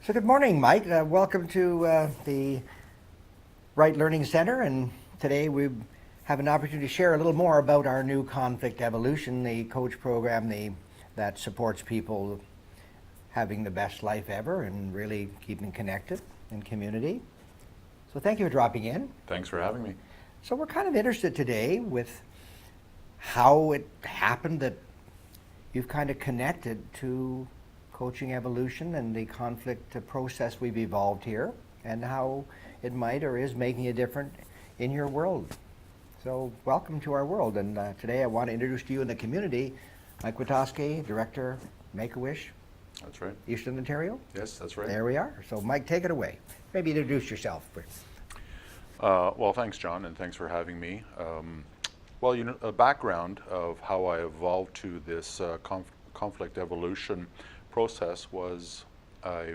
So good morning, Mike. Welcome to the Right Learning Center, and today we have an opportunity to share a little more about our new Conflict Evolution, the coach program that supports people having the best life ever and really keeping connected in community. So thank you for dropping in. Thanks for having me. So we're kind of interested today with how it happened that you've kind of connected to coaching evolution and the conflict process we've evolved here, and how it might or is making a difference in your world. So welcome to our world, and today I want to introduce to you in the community Mike Wlotzki, Director, Make-A-Wish, That's right. Eastern Ontario. Yes, that's right. There we are. So Mike, take it away. Maybe introduce yourself. Well, thanks, John, and thanks for having me. Well, a background of how I evolved to this conflict evolution process was I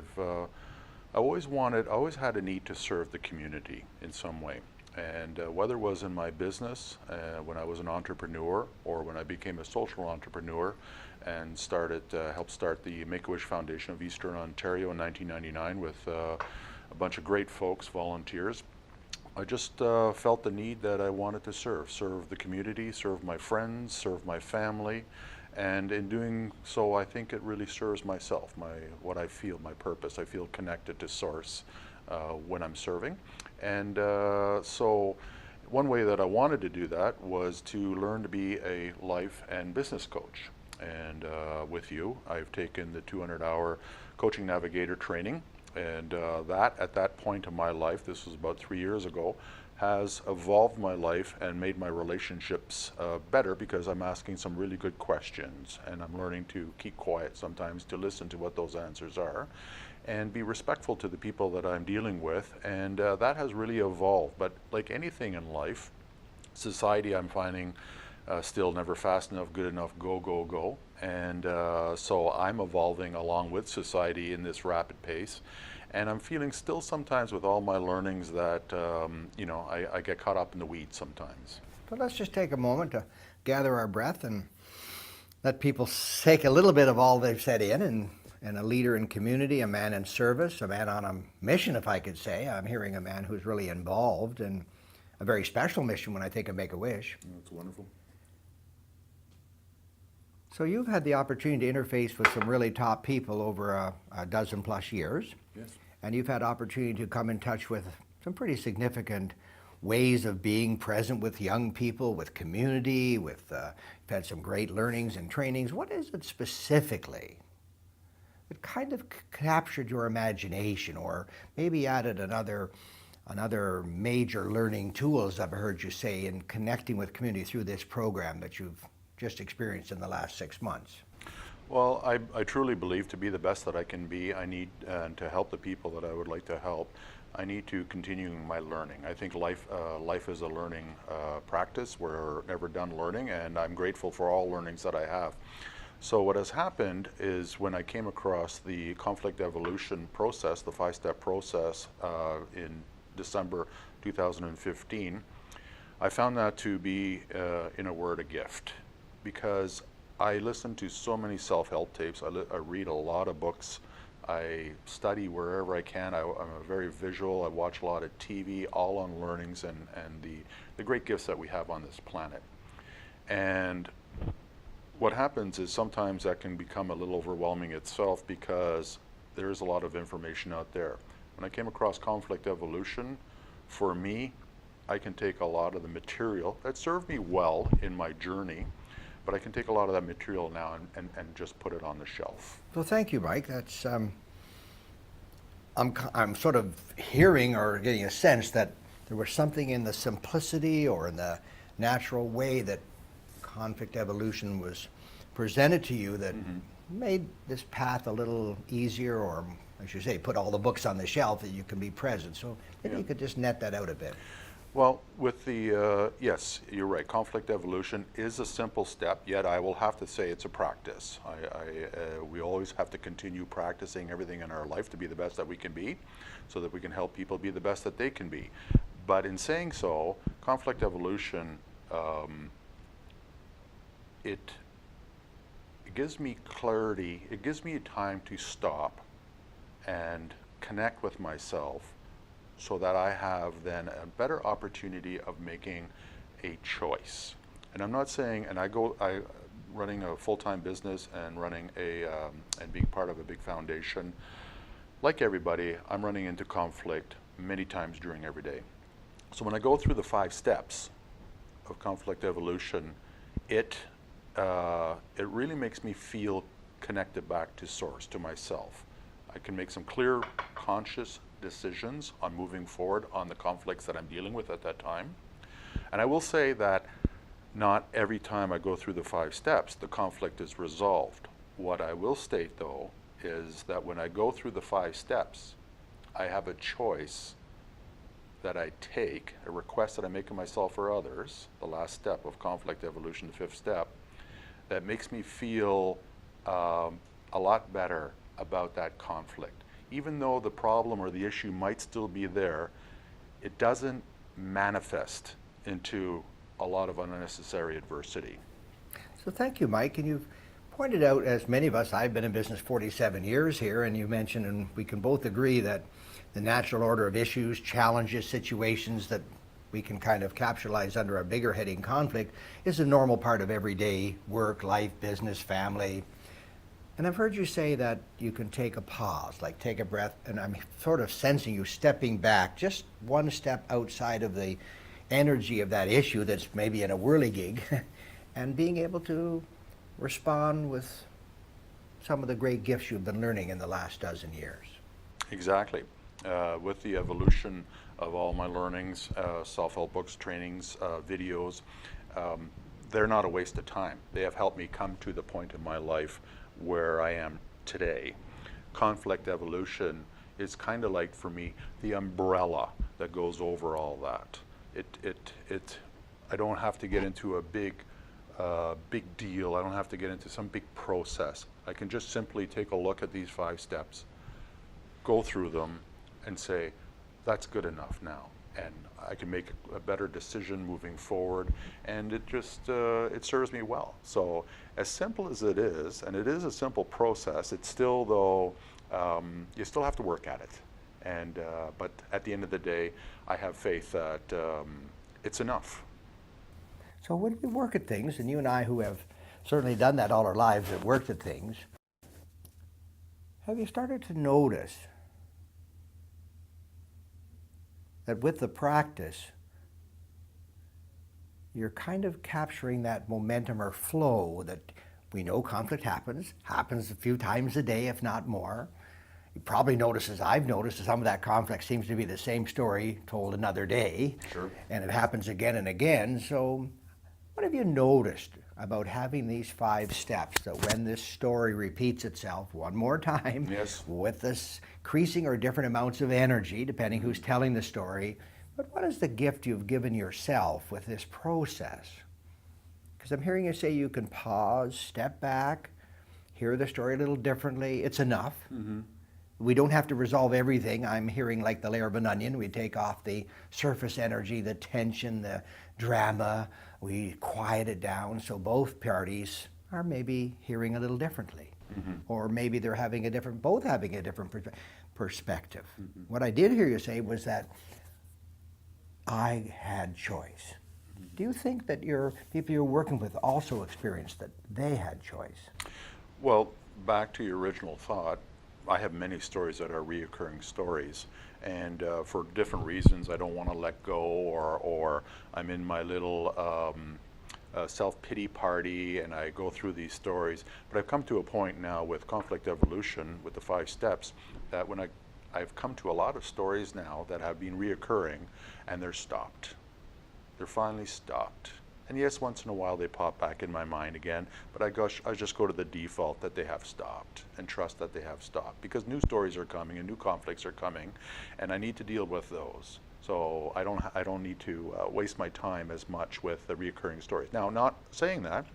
always had a need to serve the community in some way. And whether it was in my business, when I was an entrepreneur, or when I became a social entrepreneur and helped start the Make-A-Wish Foundation of Eastern Ontario in 1999 with a bunch of great folks, volunteers, I just felt the need that I wanted to serve the community, serve my friends, serve my family. And in doing so, I think it really serves myself, what I feel, my purpose. I feel connected to Source when I'm serving. And so one way that I wanted to do that was to learn to be a life and business coach. And with you, I've taken the 200-hour Coaching Navigator training. And at that point in my life, this was about 3 years ago, has evolved my life and made my relationships better, because I'm asking some really good questions, and I'm learning to keep quiet sometimes to listen to what those answers are and be respectful to the people that I'm dealing with. And that has really evolved. But like anything in life, society, I'm finding still never fast enough, good enough, go, go, go. And so I'm evolving along with society in this rapid pace. And I'm feeling still sometimes with all my learnings that, I get caught up in the weeds sometimes. So let's just take a moment to gather our breath and let people take a little bit of all they've said in, and a leader in community, a man in service, a man on a mission, if I could say. I'm hearing a man who's really involved in a very special mission when I think of Make-A-Wish. That's wonderful. So you've had the opportunity to interface with some really top people over a dozen plus years. Yes. And you've had opportunity to come in touch with some pretty significant ways of being present with young people, with community, you've had some great learnings and trainings. What is it specifically that kind of captured your imagination, or maybe added another major learning tools I've heard you say in connecting with community through this program that you've just experienced in the last 6 months? Well, I truly believe to be the best that I can be, I need to help the people that I would like to help. I need to continue my learning. I think life is a learning practice. We're never done learning, and I'm grateful for all learnings that I have. So what has happened is, when I came across the conflict evolution process, the 5-step process in December 2015, I found that to be, in a word, a gift. Because I listen to so many self-help tapes, I read a lot of books, I study wherever I can, I'm a very visual, I watch a lot of TV, all on learnings and the great gifts that we have on this planet. And what happens is sometimes that can become a little overwhelming itself, because there is a lot of information out there. When I came across conflict evolution, for me, I can take a lot of the material that served me well in my journey, but I can take a lot of that material now and just put it on the shelf. Well, thank you, Mike. That's I'm sort of hearing or getting a sense that there was something in the simplicity or in the natural way that conflict evolution was presented to you that made this path a little easier, or I should say, put all the books on the shelf that you can be present. So maybe you could just net that out a bit. Well, with the, yes, you're right, conflict evolution is a simple step, yet I will have to say it's a practice. We always have to continue practicing everything in our life to be the best that we can be, so that we can help people be the best that they can be. But in saying so, conflict evolution, it gives me clarity, it gives me time to stop and connect with myself so that I have then a better opportunity of making a choice. And I'm not saying, and I running a full-time business and running and being part of a big foundation, like everybody, I'm running into conflict many times during every day. So when I go through the 5 steps of conflict evolution, it really makes me feel connected back to source, to myself. I can make some clear, conscious decisions on moving forward on the conflicts that I'm dealing with at that time. And I will say that not every time I go through the 5 steps, the conflict is resolved. What I will state, though, is that when I go through the 5 steps, I have a choice that I take, a request that I make of myself or others, the last step of conflict evolution, the 5th step, that makes me feel a lot better about that conflict. Even though the problem or the issue might still be there, it doesn't manifest into a lot of unnecessary adversity. So thank you, Mike. And you've pointed out, as many of us, I've been in business 47 years here, and you mentioned, and we can both agree, that the natural order of issues, challenges, situations that we can kind of capitalize under a bigger heading conflict is a normal part of everyday work, life, business, family. And I've heard you say that you can take a pause, like take a breath, and I'm sort of sensing you stepping back just one step outside of the energy of that issue that's maybe in a whirligig and being able to respond with some of the great gifts you've been learning in the last dozen years. Exactly. With the evolution of all my learnings, self-help books, trainings, videos, they're not a waste of time. They have helped me come to the point in my life where I am today. Conflict evolution is kind of like, for me, the umbrella that goes over all that. I don't have to get into a big deal. I don't have to get into some big process. I can just simply take a look at these 5 steps, go through them, and say, that's good enough now. And I can make a better decision moving forward, and it just, it serves me well. So as simple as it is, and it is a simple process, it's still, though, you still have to work at it. And, but at the end of the day, I have faith that it's enough. So when we work at things, and you and I who have certainly done that all our lives, have worked at things, have you started to notice that with the practice, you're kind of capturing that momentum or flow that we know conflict happens a few times a day, if not more. You probably notice, as I've noticed, some of that conflict seems to be the same story told another day. Sure. And it happens again and again. So what have you noticed about having these 5 steps, that when this story repeats itself one more time, Yes, with this increasing or different amounts of energy, depending who's telling the story, but what is the gift you've given yourself with this process? Because I'm hearing you say you can pause, step back, hear the story a little differently. It's enough. Mm-hmm. We don't have to resolve everything. I'm hearing, like the layer of an onion, we take off the surface energy, the tension, the drama, we quiet it down so both parties are maybe hearing a little differently. Mm-hmm. Or maybe they're both having a different perspective. Mm-hmm. What I did hear you say was that I had choice. Mm-hmm. Do you think that your people you're working with also experienced that they had choice? Well, back to your original thought, I have many stories that are reoccurring stories, and for different reasons I don't want to let go, or I'm in my little self-pity party and I go through these stories. But I've come to a point now with conflict evolution, with the 5 steps, that when I've come to a lot of stories now that have been reoccurring, and they're stopped. They're finally stopped. And yes, once in a while they pop back in my mind again, but I just go to the default that they have stopped and trust that they have stopped, because new stories are coming and new conflicts are coming, and I need to deal with those. So I don't need to waste my time as much with the reoccurring stories. Now, not saying that,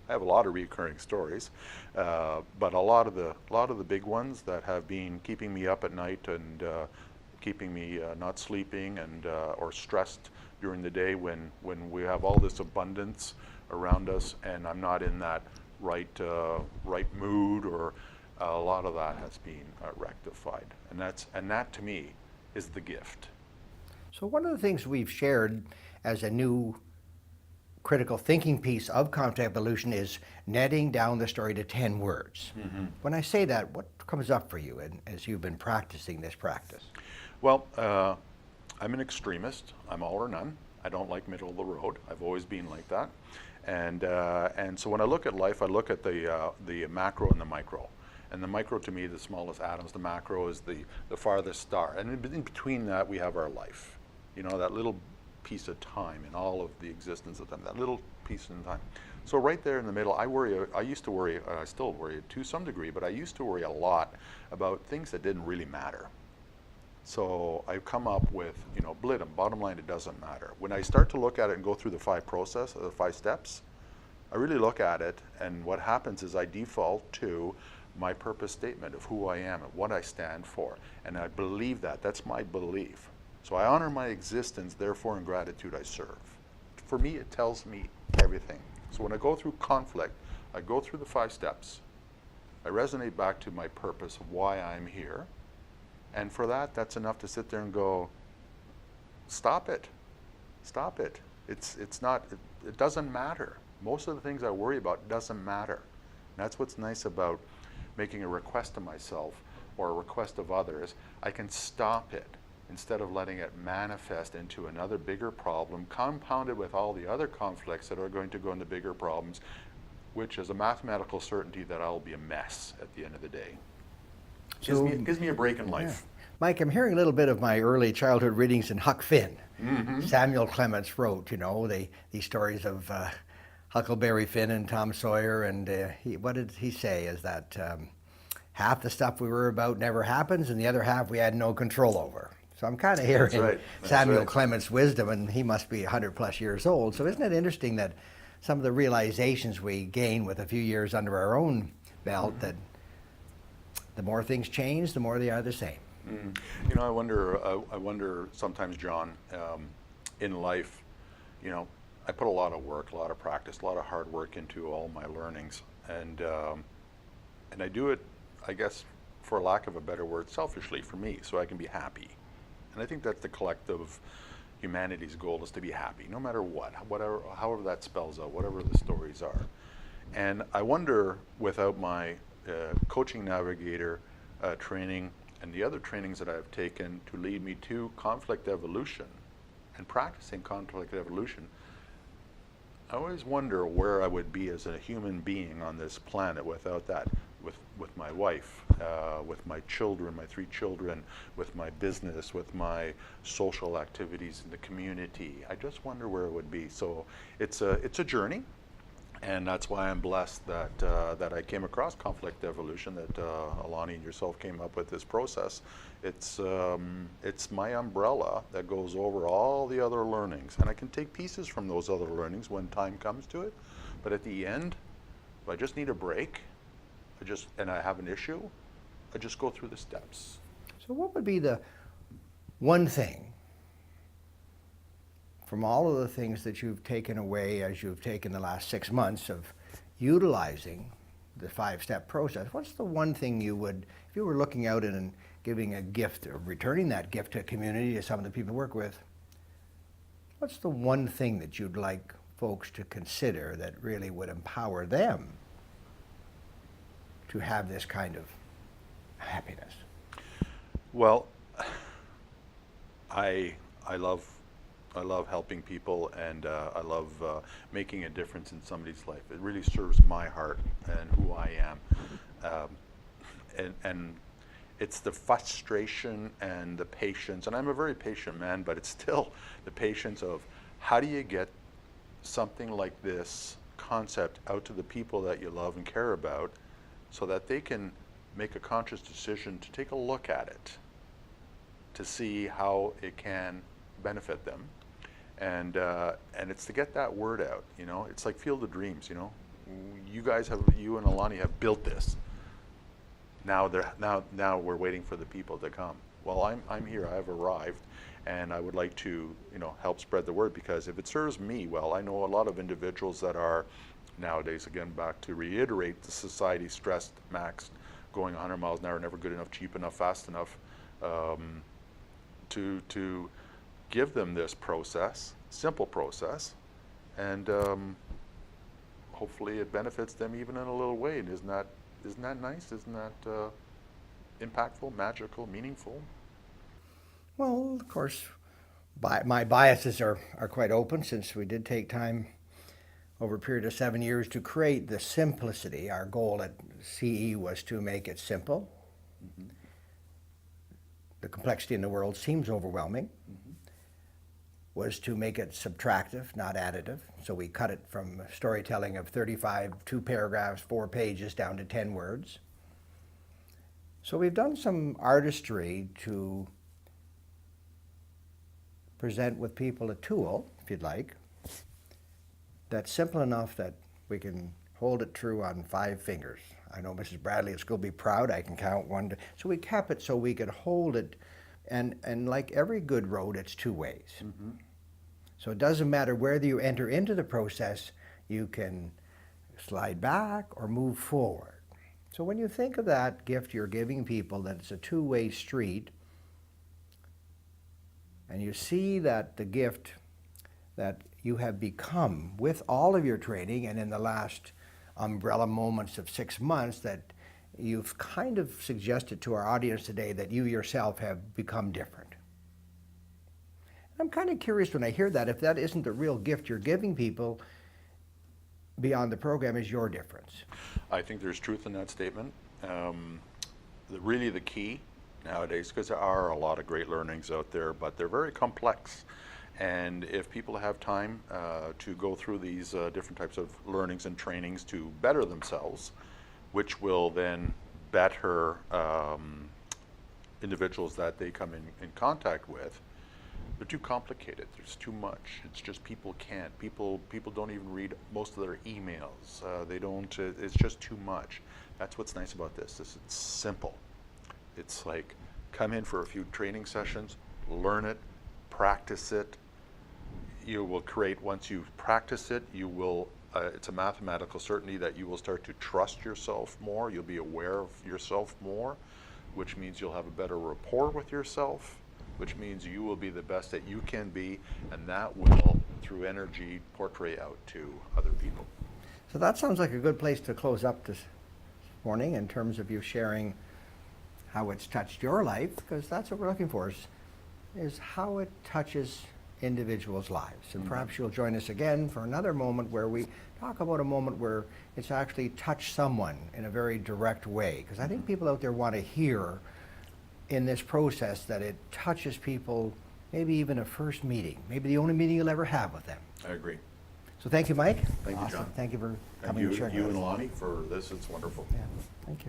I have a lot of reoccurring stories, but a lot of the big ones that have been keeping me up at night and keeping me not sleeping and or stressed during the day when we have all this abundance around us and I'm not in that right mood, or a lot of that has been rectified, and that to me is the gift. So one of the things we've shared as a new critical thinking piece of conflict evolution is netting down the story to 10 words. When I say that, what comes up for you as you've been practicing this practice? Well, I'm an extremist. I'm all or none. I don't like middle of the road. I've always been like that. And so when I look at life, I look at the macro and the micro. And the micro, to me, the smallest atoms. The macro is the farthest star. And in between that, we have our life. You know, that little piece of time in all of the existence of time, that little piece in time. So right there in the middle, I used to worry, I still worry to some degree, but I used to worry a lot about things that didn't really matter. So I've come up with, bottom line, it doesn't matter. When I start to look at it and go through the 5 steps, I really look at it, and what happens is I default to my purpose statement of who I am and what I stand for. And I believe that. That's my belief. So I honor my existence, therefore in gratitude I serve. For me, it tells me everything. So when I go through conflict, I go through the 5 steps. I resonate back to my purpose of why I'm here. And for that, that's enough to sit there and go, stop it. Stop it. It doesn't matter. Most of the things I worry about doesn't matter. And that's what's nice about making a request to myself or a request of others. I can stop it instead of letting it manifest into another bigger problem, compounded with all the other conflicts that are going to go into bigger problems, which is a mathematical certainty that I'll be a mess at the end of the day. Gives me a break in life. Yeah. Mike, I'm hearing a little bit of my early childhood readings in Huck Finn. Samuel Clemens wrote, these stories of Huckleberry Finn and Tom Sawyer, and what did he say? Is that half the stuff we were about never happens, and the other half we had no control over. So I'm kind of hearing That's Samuel right. Clemens' wisdom, and he must be 100 plus years old. So isn't it interesting that some of the realizations we gain with a few years under our own belt, that the more things change, the more they are the same. I wonder sometimes, John, in life, I put a lot of work, a lot of practice, a lot of hard work into all my learnings, and I do it, I guess, for lack of a better word, selfishly for me, so I can be happy. And I think that's the collective humanity's goal, is to be happy, no matter what, however that spells out, whatever the stories are. And I wonder, without my coaching Navigator training and the other trainings that I've taken to lead me to conflict evolution and practicing conflict evolution, I always wonder where I would be as a human being on this planet without that, with my wife, with my children, my 3 children, with my business, with my social activities in the community. I just wonder where it would be. So it's a journey. And that's why I'm blessed that I came across conflict evolution, that Alani and yourself came up with this process. It's my umbrella that goes over all the other learnings. And I can take pieces from those other learnings when time comes to it. But at the end, if I just need a break, and I have an issue, I just go through the steps. So what would be the one thing from all of the things that you've taken away as you've taken the last 6 months of utilizing the 5-step process, what's the one thing you would, if you were looking out and giving a gift or returning that gift to a community, to some of the people you work with, what's the one thing that you'd like folks to consider that really would empower them to have this kind of happiness? Well, I love helping people, and I love making a difference in somebody's life. It really serves my heart and who I am. And it's the frustration and the patience, and I'm a very patient man, but it's still the patience of how do you get something like this concept out to the people that you love and care about so that they can make a conscious decision to take a look at it, to see how it can benefit them. And it's to get that word out, It's like Field of Dreams, you and Alani have built this. Now we're waiting for the people to come. Well, I'm here, I've arrived, and I would like to, help spread the word, because if it serves me well, I know a lot of individuals that are nowadays, again, back to reiterate, the society stressed, maxed, going 100 miles an hour, never good enough, cheap enough, fast enough, to give them this process, simple process, and hopefully it benefits them even in a little way. And isn't that nice? Isn't that impactful, magical, meaningful? Well, of course, my biases are quite open, since we did take time over a period of 7 years to create the simplicity. Our goal at CE was to make it simple. Mm-hmm. The complexity in the world seems overwhelming. Mm-hmm. Was to make it subtractive, not additive. So we cut it from storytelling of 35, 2 paragraphs, 4 pages, down to 10 words. So we've done some artistry to present with people a tool, if you'd like, that's simple enough that we can hold it true on 5 fingers. I know Mrs. Bradley at school will be proud. I can count 1 to, so we kept it so we could hold it, and like every good road, it's 2 ways. Mm-hmm. So it doesn't matter whether you enter into the process, you can slide back or move forward. So when you think of that gift you're giving people, that it's a 2-way street, and you see that the gift that you have become with all of your training, and in the last umbrella moments of 6 months, that you've kind of suggested to our audience today that you yourself have become different. I'm kind of curious when I hear that, if that isn't the real gift you're giving people beyond the program, is your difference. I think there's truth in that statement. Really the key nowadays, because there are a lot of great learnings out there, but they're very complex. And if people have time to go through these different types of learnings and trainings to better themselves, which will then better individuals that they come in contact with, they're too complicated. There's too much. It's just people can't. People don't even read most of their emails. They don't. It's just too much. That's what's nice about this. It's simple. It's like, come in for a few training sessions, learn it, practice it. You will create, once you practice it, you will, it's a mathematical certainty that you will start to trust yourself more. You'll be aware of yourself more, which means you'll have a better rapport with yourself, which means you will be the best that you can be, and that will, through energy, portray out to other people. So that sounds like a good place to close up this morning, in terms of you sharing how it's touched your life, because that's what we're looking for, is how it touches individuals' lives. And perhaps you'll join us again for another moment where we talk about a moment where it's actually touched someone in a very direct way, because I think people out there want to hear in this process that it touches people, maybe even a first meeting, maybe the only meeting you'll ever have with them. I agree. So thank you, Mike. Thank you, Awesome. John. Thank you for Thank coming and sharing you with and us. Lonnie for this. It's wonderful. Yeah, thank you.